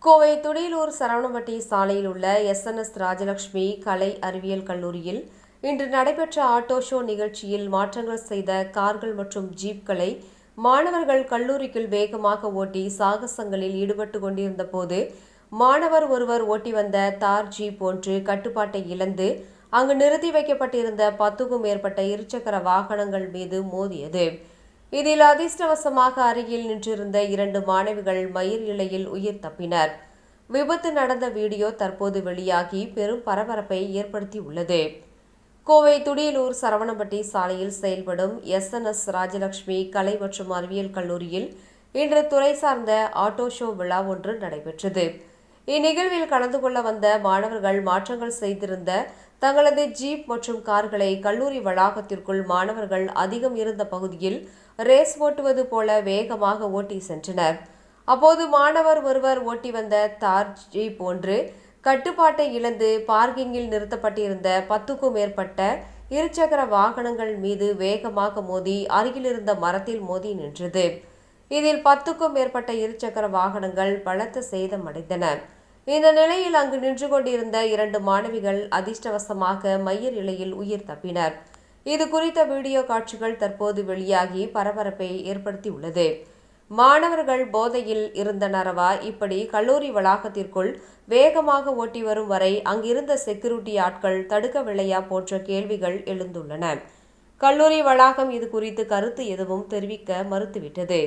கோவை துடியலூர் சரவணம்பட்டி சாலையில் உள்ள எஸ்.என்.எஸ். ராஜலட்சுமி கலை அறிவியல் கல்லூரியில் இன்று நடைபெற்ற ஆட்டோ ஷோ நிகழ்ச்சியில் மாற்றங்கள் செய்த கார்கள் மற்றும் ஜீப்களை மாணவர்கள் கல்லூரிக்குள் வேகமாக ஓட்டி சாகசங்களில் ஈடுபட்டு கொண்டிருந்த போது மாணவர் ஒருவர் ஓட்டி வந்த தார் ஜீப் ஒன்று கட்டுப்பாட்டை இழந்து அங்கு நிறுத்தி வைக்கப்பட்டிருந்த 10க்கும் மேற்பட்ட இருசக்கர வாகனங்கள் மீது மோதியது. இதில் அதிர்ஷ்டவசமாக அருகில் நின்றிருந்த 2 மாணவிகள் மயிர் இழையில் உயிர் தப்பினர். விபத்து நடந்த வீடியோ தற்போது வெளியாகி பெரும் பரபரப்பை ஏற்படுத்தியுள்ளது. கோவை துடியலூர் சரவணம்பட்டி சாலையில் செயல்படும் எஸ்.என்.எஸ். ராஜலட்சுமி கலை மற்றும் அறிவியல் கல்லூரியில் இன்று துறை சார்ந்த ஆட்டோ ஷோ விழா ஒன்று நடைபெற்றது. இந்நிகழ்வில் கலந்து கொள்ள வந்த மாணவர்கள் மாற்றங்கள் செய்திருந்த தங்களது ஜீப் மற்றும் கார்களை கல்லூரி வளாகத்திற்குள் மாணவர்கள் அதிகம் இருந்த பகுதியில் ரேஸ் ஓட்டுவது போல வேகமாக ஓட்டி சென்றனர். அப்போது மாணவர் ஒருவர் ஓட்டி வந்த தார் ஜீப் ஒன்று கட்டுப்பாட்டை இழந்து பார்க்கிங்கில் நிறுத்தப்பட்டிருந்த 10க்கும் மேற்பட்ட இருசக்கர வாகனங்கள் மீது வேகமாக மோதி அருகிலிருந்த மரத்தில் மோதி நின்றது. இதில் 10க்கும் மேற்பட்ட இருசக்கர வாகனங்கள் பலத்த சேதமடைந்தன. இந்த நிலையில் அங்கு நின்று கொண்டிருந்த 2 மாணவிகள் அதிர்ஷ்டவசமாக மயிர் இழையில் உயிர் தப்பினர். இது குறித்த வீடியோ காட்சிகள் தற்போது வெளியாகி பரபரப்பை ஏற்படுத்தியுள்ளது. மாணவர்கள் போதையில் இருந்தனரவா இப்படி கல்லூரி வளாகத்திற்குள் வேகமாக ஓட்டி வரும் வரை அங்கிருந்த செக்யூரிட்டி ஆட்கள் தடுக்கவில்லையா போன்ற கேள்விகள் எழுந்துள்ளன. கல்லூரி வளாகம் இது குறித்து கருத்து எதுவும் தெரிவிக்க மறுத்துவிட்டது.